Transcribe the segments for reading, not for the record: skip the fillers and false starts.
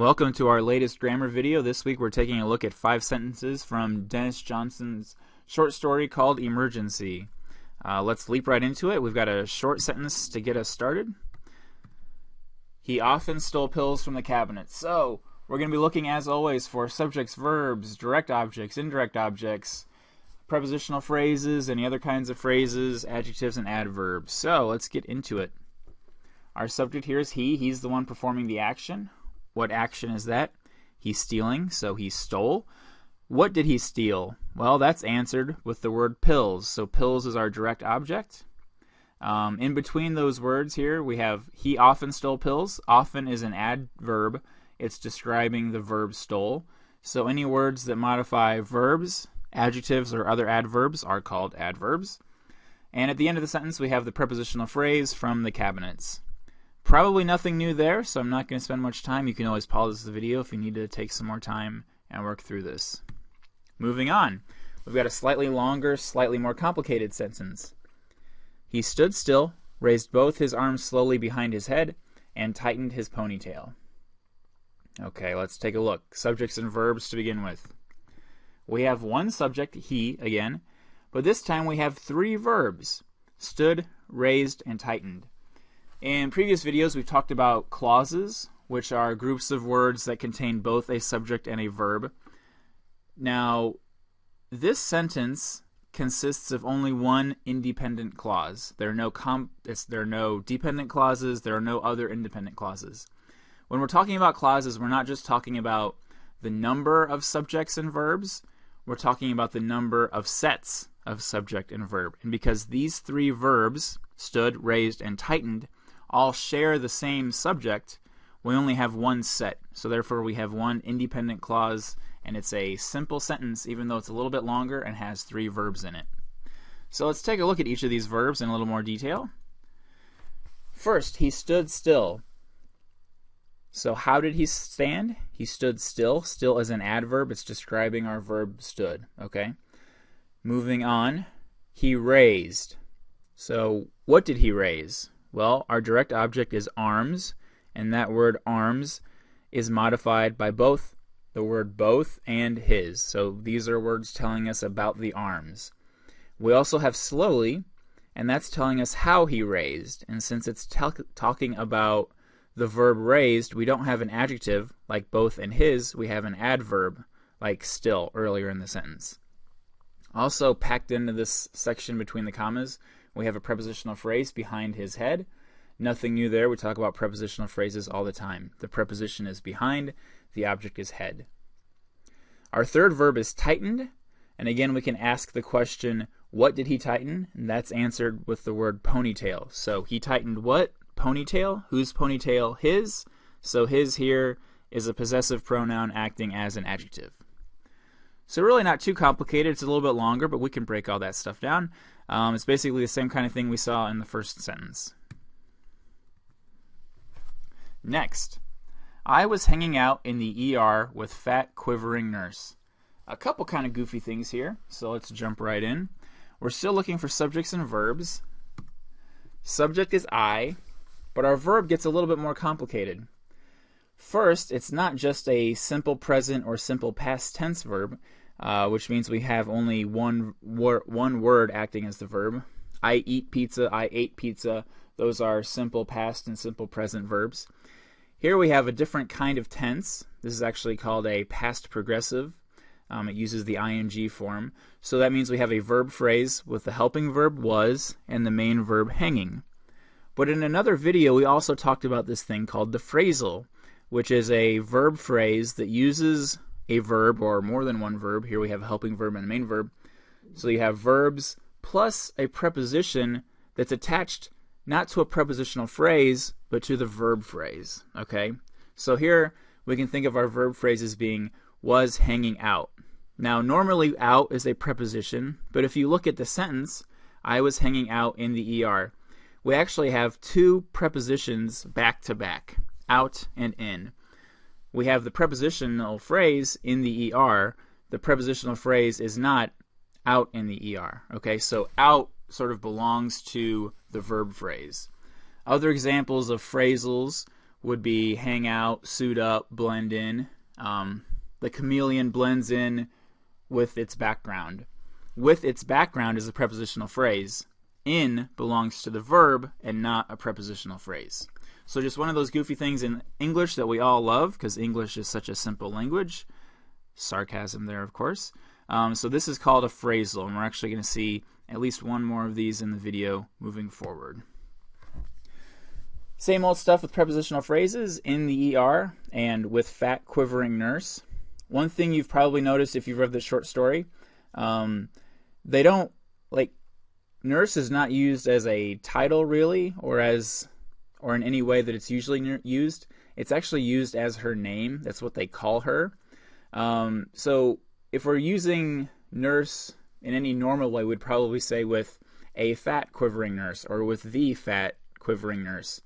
Welcome to our latest grammar video. This week we're taking a look at 5 sentences from Dennis Johnson's short story called Emergency. Let's leap right into it. We've got a short sentence to get us started. He often stole pills from the cabinet. So we're going to be looking, as always, for subjects, verbs, direct objects, indirect objects, prepositional phrases, any other kinds of phrases, adjectives, and adverbs. So let's get into it. Our subject here is he. He's the one performing the action. What action is that? He's stealing, so he stole. What did he steal? Well, that's answered with the word pills. So pills is our direct object. In between those words here, we have he often stole pills. Often is an adverb. It's describing the verb stole. So any words that modify verbs, adjectives, or other adverbs are called adverbs. And at the end of the sentence, we have the prepositional phrase from the cabinets. Probably nothing new there, so I'm not going to spend much time. You can always pause the video if you need to take some more time and work through this. Moving on, we've got a slightly longer, slightly more complicated sentence. He stood still, raised both his arms slowly behind his head, and tightened his ponytail. Okay, let's take a look. Subjects and verbs to begin with. We have one subject, he, again, but this time we have 3 verbs: stood, raised, and tightened. In previous videos, we've talked about clauses, which are groups of words that contain both a subject and a verb. Now, this sentence consists of only one independent clause. There are no dependent clauses. There are no other independent clauses. When we're talking about clauses, we're not just talking about the number of subjects and verbs. We're talking about the number of sets of subject and verb. And because these 3 verbs, stood, raised, and tightened, all share the same subject, we only have one set. So therefore we have one independent clause, and it's a simple sentence even though it's a little bit longer and has 3 verbs in it. So let's take a look at each of these verbs in a little more detail. First, he stood still. So how did he stand? He stood still. Still is an adverb. It's describing our verb stood. Okay. Moving on, he raised. So what did he raise? Well, our direct object is arms, and that word arms is modified by both the word both and his. So these are words telling us about the arms. We also have slowly, and that's telling us how he raised. And since it's talking about the verb raised, we don't have an adjective like both and his. We have an adverb like still earlier in the sentence. Also packed into this section between the commas, we have a prepositional phrase behind his head. Nothing new there. We talk about prepositional phrases all the time. The preposition is behind, the object is head. Our third verb is tightened, and again we can ask the question, what did he tighten? And that's answered with the word ponytail. So he tightened what? Ponytail. Whose ponytail? His. So his here is a possessive pronoun acting as an adjective. So really not too complicated. It's a little bit longer, but we can break all that stuff down. It's basically the same kind of thing we saw in the first sentence. Next, I was hanging out in the ER with fat, quivering nurse. A couple kind of goofy things here, so let's jump right in. We're still looking for subjects and verbs. Subject is I, but our verb gets a little bit more complicated. First, it's not just a simple present or simple past tense verb, which means we have only one word acting as the verb. I eat pizza, I ate pizza. Those are simple past and simple present verbs. Here we have a different kind of tense. This is actually called a past progressive. It uses the ing form. So that means we have a verb phrase with the helping verb was and the main verb hanging. But in another video we also talked about this thing called the phrasal, which is a verb phrase that uses a verb or more than one verb. Here we have a helping verb and a main verb. So you have verbs plus a preposition that's attached not to a prepositional phrase, but to the verb phrase. Okay? So here we can think of our verb phrase as being was hanging out. Now normally out is a preposition, but if you look at the sentence, I was hanging out in the ER, we actually have 2 prepositions back to back, out and in. We have the prepositional phrase in the ER. The prepositional phrase is not out in the ER. Okay, so out sort of belongs to the verb phrase. Other examples of phrasals would be hang out, suit up, blend in. The chameleon blends in with its background. With its background is a prepositional phrase. In belongs to the verb and not a prepositional phrase. So just one of those goofy things in English that we all love, because English is such a simple language. Sarcasm there, of course. So this is called a phrasal, and we're actually going to see at least one more of these in the video moving forward. Same old stuff with prepositional phrases in the ER and with fat quivering nurse. One thing you've probably noticed if you've read this short story, they don't, like, nurse is not used as a title really, or in any way that it's usually used. It's actually used as her name. That's what they call her. So if we're using nurse in any normal way, we'd probably say with a fat quivering nurse or with the fat quivering nurse.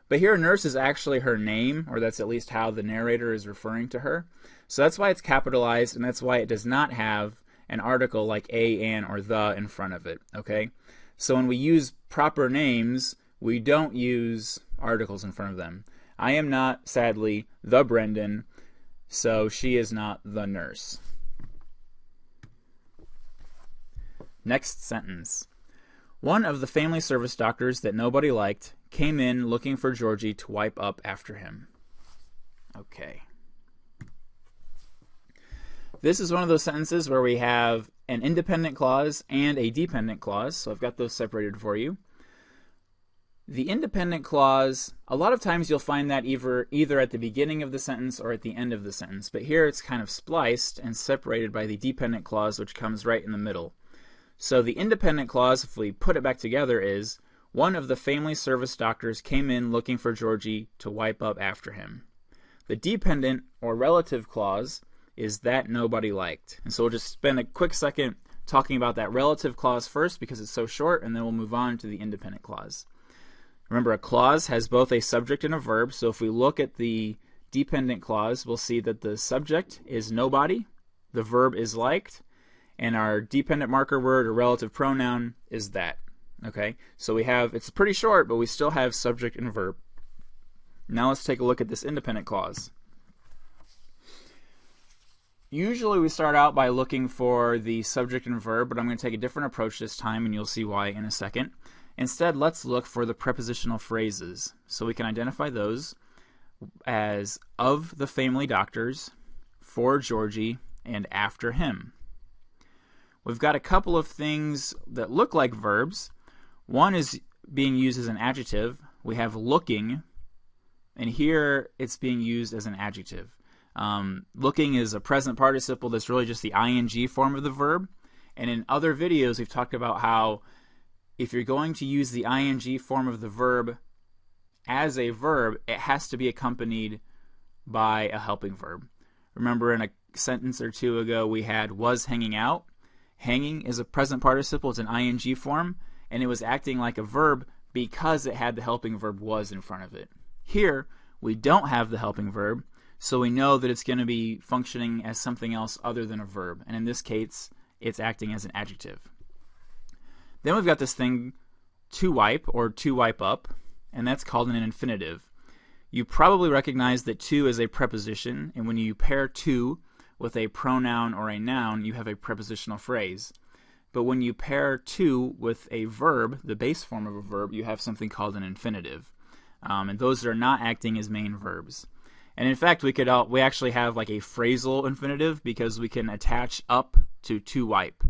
But here nurse is actually her name, or that's at least how the narrator is referring to her. So that's why it's capitalized, and that's why it does not have an article like a, an, or the in front of it. Okay? So when we use proper names, we don't use articles in front of them. I am not, sadly, the Brendan, so she is not the nurse. Next sentence. One of the family service doctors that nobody liked came in looking for Georgie to wipe up after him. Okay. This is one of those sentences where we have an independent clause and a dependent clause, so I've got those separated for you. The independent clause, a lot of times you'll find that either at the beginning of the sentence or at the end of the sentence, but here it's kind of spliced and separated by the dependent clause, which comes right in the middle. So the independent clause, if we put it back together, is one of the family service doctors came in looking for Georgie to wipe up after him. The dependent or relative clause is that nobody liked. And so we'll just spend a quick second talking about that relative clause first because it's so short, and then we'll move on to the independent clause. Remember, a clause has both a subject and a verb, so if we look at the dependent clause, we'll see that the subject is nobody, the verb is liked, and our dependent marker word or relative pronoun is that. Okay, so we have, it's pretty short, but we still have subject and verb. Now let's take a look at this independent clause. Usually we start out by looking for the subject and verb, but I'm going to take a different approach this time, and you'll see why in a second. Instead, let's look for the prepositional phrases. So we can identify those as of the family doctors, for Georgie, and after him. We've got a couple of things that look like verbs. One is being used as an adjective. We have looking, and here it's being used as an adjective. Looking is a present participle that's really just the ing form of the verb. And in other videos, we've talked about how if you're going to use the ing form of the verb as a verb, it has to be accompanied by a helping verb. Remember in a sentence or two ago, we had was hanging out. Hanging is a present participle. It's an ing form, and it was acting like a verb because it had the helping verb was in front of it. Here, we don't have the helping verb, so we know that it's going to be functioning as something else other than a verb. And in this case, it's acting as an adjective. Then we've got this thing, to wipe or to wipe up, and that's called an infinitive. You probably recognize that to is a preposition, and when you pair to with a pronoun or a noun, you have a prepositional phrase. But when you pair to with a verb, the base form of a verb, you have something called an infinitive. And those are not acting as main verbs. And in fact, we actually have like a phrasal infinitive because we can attach up to wipe.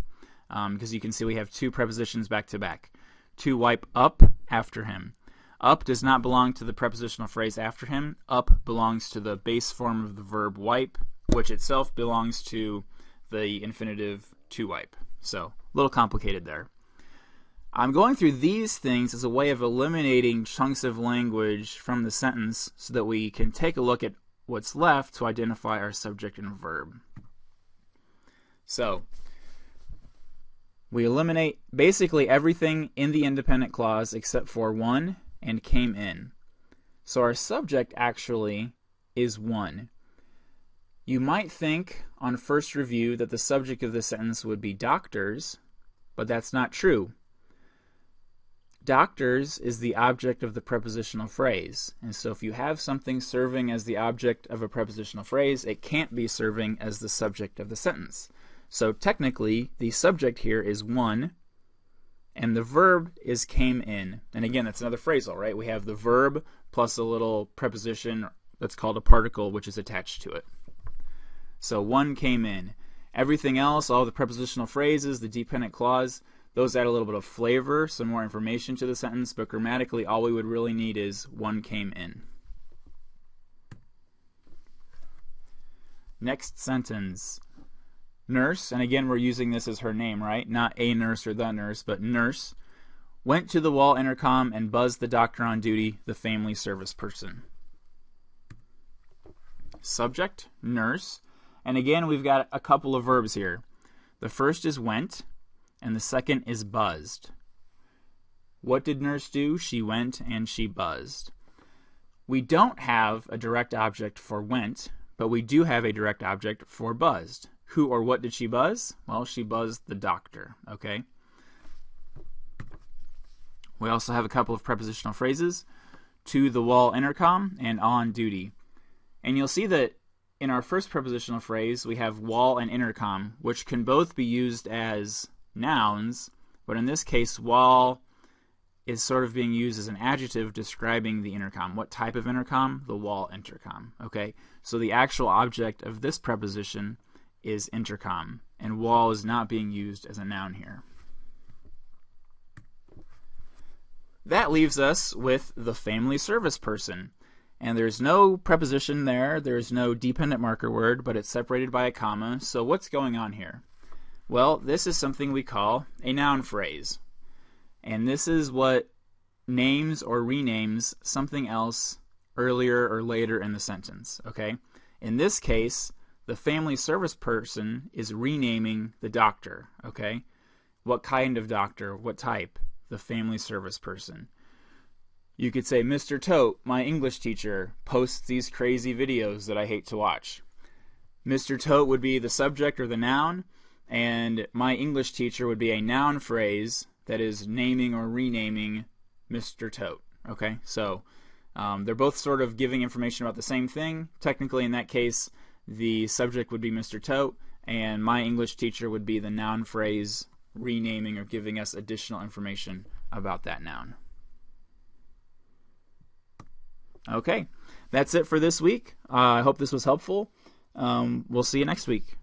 Because you can see we have two prepositions back to back. To wipe up after him. Up does not belong to the prepositional phrase after him. Up belongs to the base form of the verb wipe, which itself belongs to the infinitive to wipe. So, a little complicated there. I'm going through these things as a way of eliminating chunks of language from the sentence so that we can take a look at what's left to identify our subject and verb. So, we eliminate basically everything in the independent clause except for one and came in. So our subject actually is one. You might think on first review that the subject of the sentence would be doctors, but that's not true. Doctors is the object of the prepositional phrase. And so if you have something serving as the object of a prepositional phrase, it can't be serving as the subject of the sentence. So technically, the subject here is one, and the verb is came in. And again, that's another phrasal, right? We have the verb plus a little preposition that's called a particle, which is attached to it. So one came in. Everything else, all the prepositional phrases, the dependent clause, those add a little bit of flavor, some more information to the sentence, but grammatically all we would really need is one came in. Next sentence. Nurse, and again we're using this as her name, right? Not a nurse or the nurse, but nurse, went to the wall intercom and buzzed the doctor on duty, the family service person. Subject, nurse, and again we've got a couple of verbs here. The first is went, and the second is buzzed. What did nurse do? She went and she buzzed. We don't have a direct object for went, but we do have a direct object for buzzed. Who or what did she buzz? Well, she buzzed the doctor, okay? We also have a couple of prepositional phrases, to the wall intercom and on duty. And you'll see that in our first prepositional phrase, we have wall and intercom, which can both be used as nouns, but in this case, wall is sort of being used as an adjective describing the intercom. What type of intercom? The wall intercom, okay? So the actual object of this preposition is intercom, and wall is not being used as a noun here. That leaves us with the family service person. And there's no preposition there, there's no dependent marker word, but it's separated by a comma. So what's going on here? Well, this is something we call a noun phrase. And this is what names or renames something else earlier or later in the sentence, okay? In this case, the family service person is renaming the doctor, okay? What kind of doctor? What type? The family service person. You could say, Mr. Tote, my English teacher, posts these crazy videos that I hate to watch. Mr. Tote would be the subject or the noun, and my English teacher would be a noun phrase that is naming or renaming Mr. Tote. Okay, so they're both sort of giving information about the same thing. Technically, in that case, the subject would be Mr. Tote, and my English teacher would be the noun phrase renaming or giving us additional information about that noun. Okay, that's it for this week. I hope this was helpful. We'll see you next week.